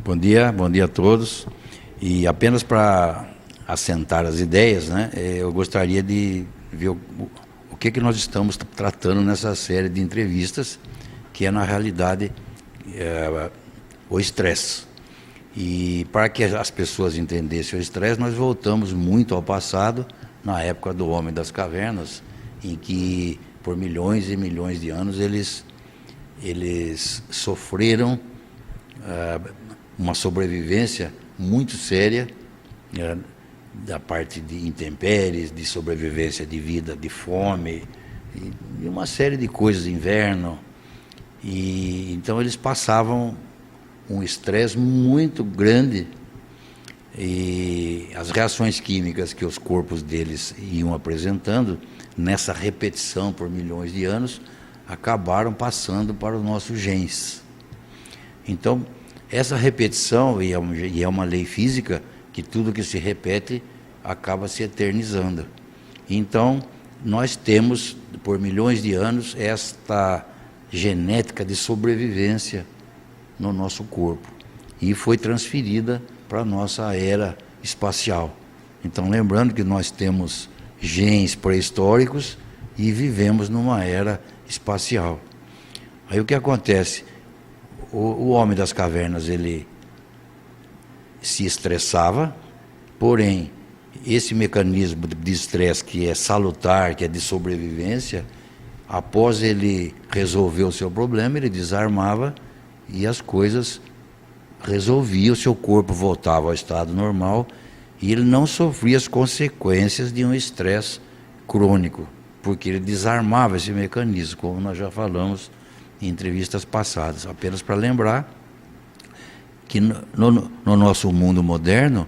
Bom dia a todos. E apenas para assentar as ideias, né, eu gostaria de ver o que nós estamos tratando nessa série de entrevistas, que é, na realidade, o estresse. E para que as pessoas entendessem o estresse, nós voltamos muito ao passado, na época do Homem das Cavernas, em que, por milhões e milhões de anos, eles sofreram uma sobrevivência muito séria, da parte de intempéries, de sobrevivência de vida, de fome, e uma série de coisas, inverno. E então eles passavam um estresse muito grande, e as reações químicas que os corpos deles iam apresentando, nessa repetição por milhões de anos, acabaram passando para os nossos genes. Então, essa repetição, e é uma lei física, que tudo que se repete acaba se eternizando. Então, nós temos, por milhões de anos, esta genética de sobrevivência no nosso corpo, e foi transferida para a nossa era espacial. Então, lembrando que nós temos genes pré-históricos e vivemos numa era espacial. Aí o que acontece? O Homem das Cavernas, ele se estressava, porém, esse mecanismo de estresse que é salutar, que é de sobrevivência, após ele resolver o seu problema, ele desarmava e as coisas resolviam, o seu corpo voltava ao estado normal e ele não sofria as consequências de um estresse crônico, porque ele desarmava esse mecanismo, como nós já falamos em entrevistas passadas. Apenas para lembrar que no nosso mundo moderno,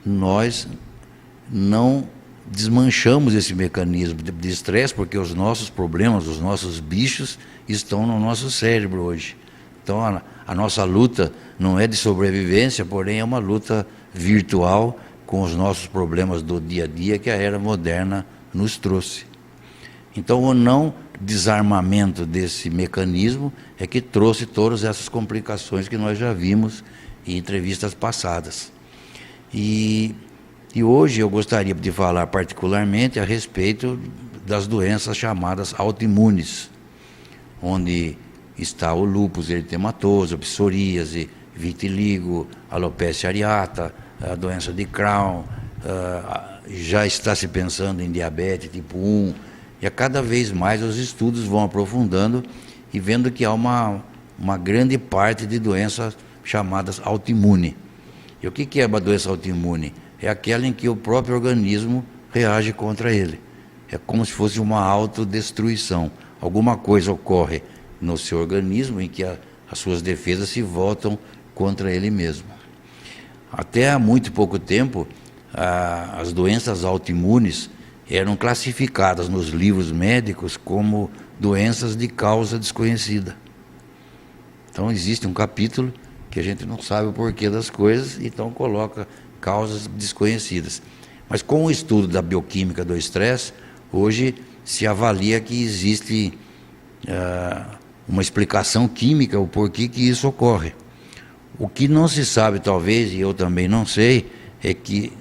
nós não desmanchamos esse mecanismo de estresse, porque os nossos problemas, os nossos bichos estão no nosso cérebro hoje. Então a nossa luta não é de sobrevivência, porém é uma luta virtual com os nossos problemas do dia a dia que a era moderna nos trouxe. Então o não desarmamento desse mecanismo é que trouxe todas essas complicações que nós já vimos em entrevistas passadas. E hoje eu gostaria de falar particularmente a respeito das doenças chamadas autoimunes, onde está o lúpus eritematoso, psoríase, vitiligo, alopecia areata, a doença de Crohn, já está se pensando em diabetes tipo 1, e a cada vez mais os estudos vão aprofundando e vendo que há uma grande parte de doenças chamadas autoimune. E o que é uma doença autoimune? É aquela em que o próprio organismo reage contra ele. É como se fosse uma autodestruição. Alguma coisa ocorre no seu organismo em que as suas defesas se voltam contra ele mesmo. Até há muito pouco tempo, as doenças autoimunes eram classificadas nos livros médicos como doenças de causa desconhecida. Então existe um capítulo que a gente não sabe o porquê das coisas, então coloca causas desconhecidas. Mas com o estudo da bioquímica do estresse, hoje se avalia que existe uma explicação química, o porquê que isso ocorre. O que não se sabe, talvez, e eu também não sei, é que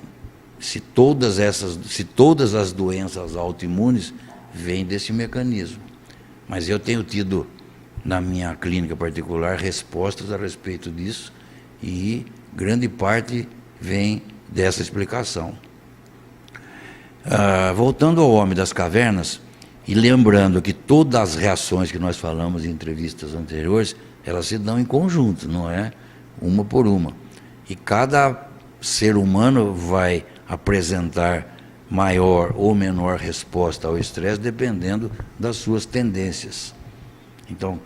se todas as doenças autoimunes vêm desse mecanismo. Mas eu tenho tido, na minha clínica particular, respostas a respeito disso, e grande parte vem dessa explicação. Voltando ao Homem das Cavernas, e lembrando que todas as reações que nós falamos em entrevistas anteriores, elas se dão em conjunto, não é uma por uma. E cada ser humano vai apresentar maior ou menor resposta ao estresse, dependendo das suas tendências. Então,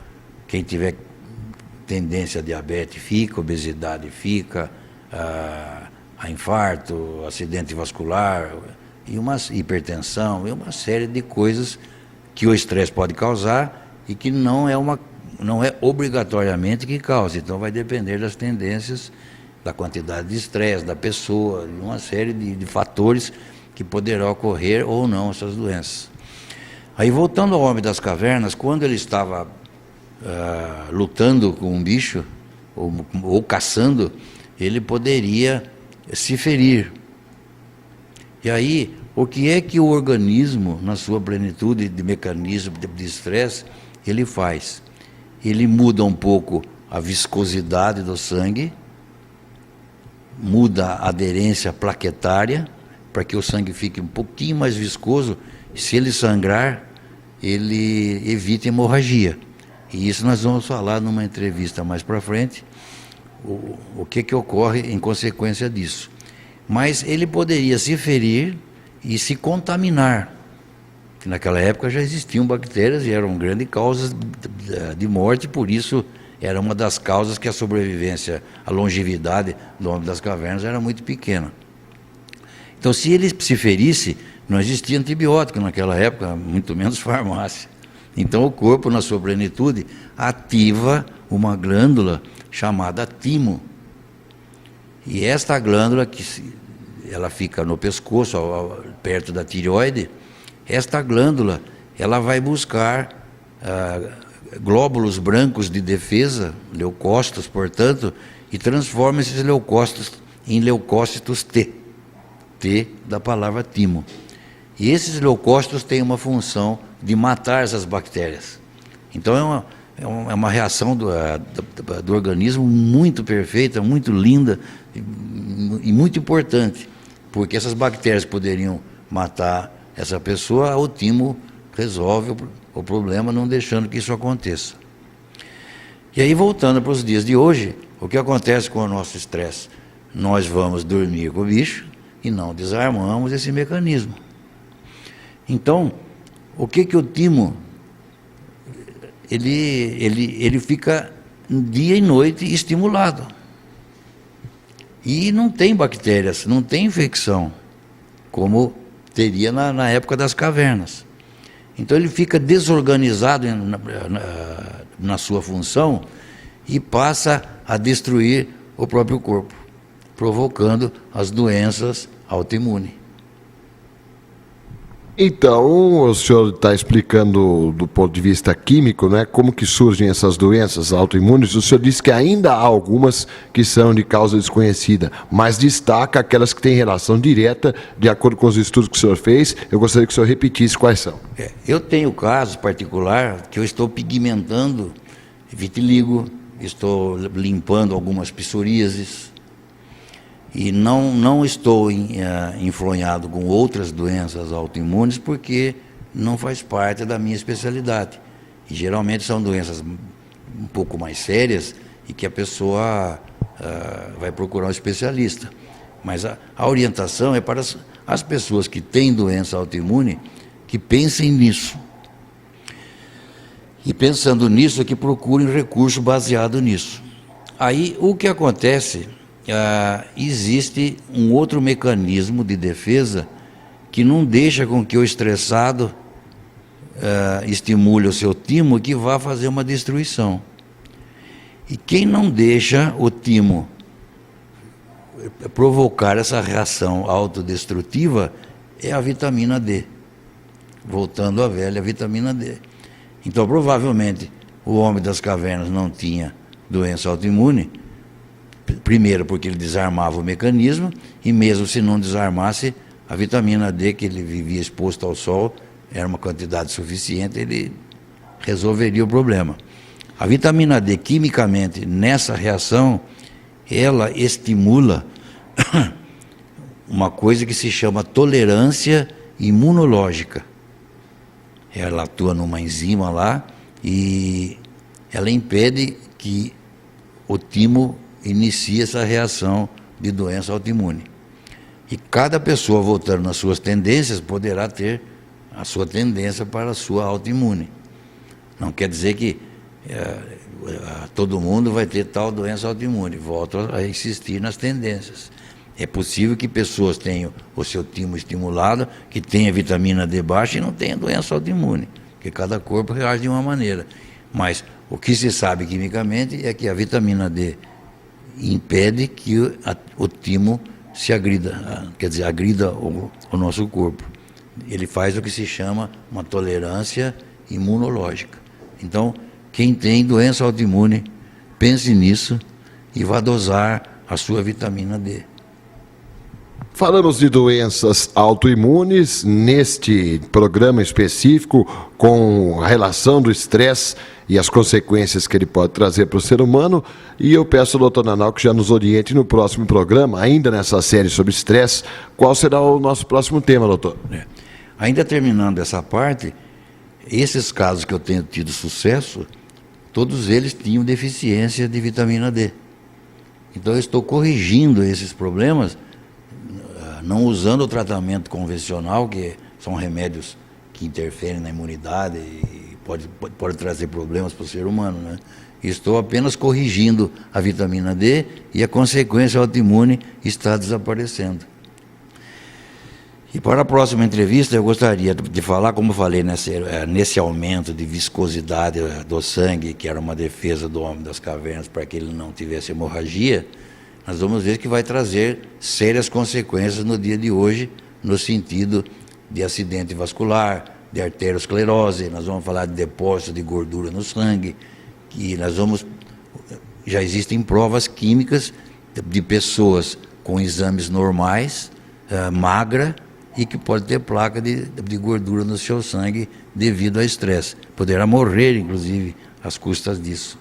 quem tiver tendência a diabetes fica, obesidade fica, a infarto, acidente vascular, e uma hipertensão, e uma série de coisas que o estresse pode causar e que não é obrigatoriamente que cause. Então vai depender das tendências, da quantidade de estresse da pessoa, de uma série de fatores que poderão ocorrer ou não essas doenças. Aí, voltando ao Homem das Cavernas, quando ele estava lutando com um bicho, ou caçando, ele poderia se ferir. E aí, o que é que o organismo, na sua plenitude de mecanismo de estresse, ele faz? Ele muda um pouco a viscosidade do sangue, muda a aderência plaquetária, para que o sangue fique um pouquinho mais viscoso. Se ele sangrar, ele evita hemorragia. E isso nós vamos falar numa entrevista mais para frente, o que ocorre em consequência disso. Mas ele poderia se ferir e se contaminar. Naquela época já existiam bactérias e eram grandes causas de morte, por isso era uma das causas que a sobrevivência, a longevidade do homem das cavernas era muito pequena. Então, se ele se ferisse, não existia antibiótico naquela época, muito menos farmácia. Então, o corpo, na sua plenitude, ativa uma glândula chamada timo. E esta glândula, ela fica no pescoço, perto da tireoide, esta glândula, ela vai buscar glóbulos brancos de defesa, leucócitos, portanto, e transforma esses leucócitos em leucócitos T. T da palavra timo. E esses leucócitos têm uma função de matar essas bactérias. Então é uma reação do organismo muito perfeita, muito linda e muito importante, porque essas bactérias poderiam matar essa pessoa, o timo resolve o problema, não deixando que isso aconteça. E aí, voltando para os dias de hoje, o que acontece com o nosso estresse? Nós vamos dormir com o bicho e não desarmamos esse mecanismo. Então, o que o timo, ele fica dia e noite estimulado. E não tem bactérias, não tem infecção, como teria na época das cavernas. Então ele fica desorganizado na sua função e passa a destruir o próprio corpo, provocando as doenças autoimunes. Então, o senhor está explicando do ponto de vista químico, né, como que surgem essas doenças autoimunes. O senhor disse que ainda há algumas que são de causa desconhecida, mas destaca aquelas que têm relação direta, de acordo com os estudos que o senhor fez. Eu gostaria que o senhor repetisse quais são. Eu tenho casos particulares que eu estou pigmentando vitiligo, estou limpando algumas psoríases, e não estou enfronhado com outras doenças autoimunes porque não faz parte da minha especialidade. E geralmente são doenças um pouco mais sérias e que a pessoa vai procurar um especialista. Mas a orientação é para as pessoas que têm doença autoimune que pensem nisso. E pensando nisso, que procurem recurso baseado nisso. Aí o que acontece... existe um outro mecanismo de defesa que não deixa com que o estressado estimule o seu timo, que vá fazer uma destruição. E quem não deixa o timo provocar essa reação autodestrutiva é a vitamina D. Voltando à velha vitamina D. Então, provavelmente, o homem das cavernas não tinha doença autoimune, primeiro porque ele desarmava o mecanismo, e mesmo se não desarmasse, a vitamina D, que ele vivia exposto ao sol, era uma quantidade suficiente, ele resolveria o problema. A vitamina D, quimicamente, nessa reação, ela estimula uma coisa que se chama tolerância imunológica. Ela atua numa enzima lá e ela impede que o timo inicia essa reação de doença autoimune. E cada pessoa, voltando nas suas tendências, poderá ter a sua tendência para a sua autoimune. Não quer dizer que todo mundo vai ter tal doença autoimune. Volto a insistir nas tendências. É possível que pessoas tenham o seu timo estimulado, que tenha vitamina D baixa e não tenha doença autoimune, porque cada corpo reage de uma maneira. Mas o que se sabe quimicamente é que a vitamina D impede que o timo se agrida, quer dizer, agrida o nosso corpo. Ele faz o que se chama uma tolerância imunológica. Então, quem tem doença autoimune, pense nisso e vá dosar a sua vitamina D. Falamos de doenças autoimunes neste programa específico, com a relação do estresse e as consequências que ele pode trazer para o ser humano. E eu peço ao doutor Nanal que já nos oriente no próximo programa, ainda nessa série sobre estresse, qual será o nosso próximo tema, doutor? Ainda terminando essa parte, esses casos que eu tenho tido sucesso, todos eles tinham deficiência de vitamina D. Então eu estou corrigindo esses problemas, não usando o tratamento convencional, que são remédios que interferem na imunidade e pode trazer problemas para o ser humano, né? Estou apenas corrigindo a vitamina D e a consequência autoimune está desaparecendo. E para a próxima entrevista eu gostaria de falar, como falei, nesse aumento de viscosidade do sangue, que era uma defesa do homem das cavernas para que ele não tivesse hemorragia. Nós vamos ver que vai trazer sérias consequências no dia de hoje, no sentido de acidente vascular, de arteriosclerose, nós vamos falar de depósito de gordura no sangue, já existem provas químicas de pessoas com exames normais, magra, e que pode ter placa de gordura no seu sangue devido ao estresse. Poderá morrer, inclusive, às custas disso.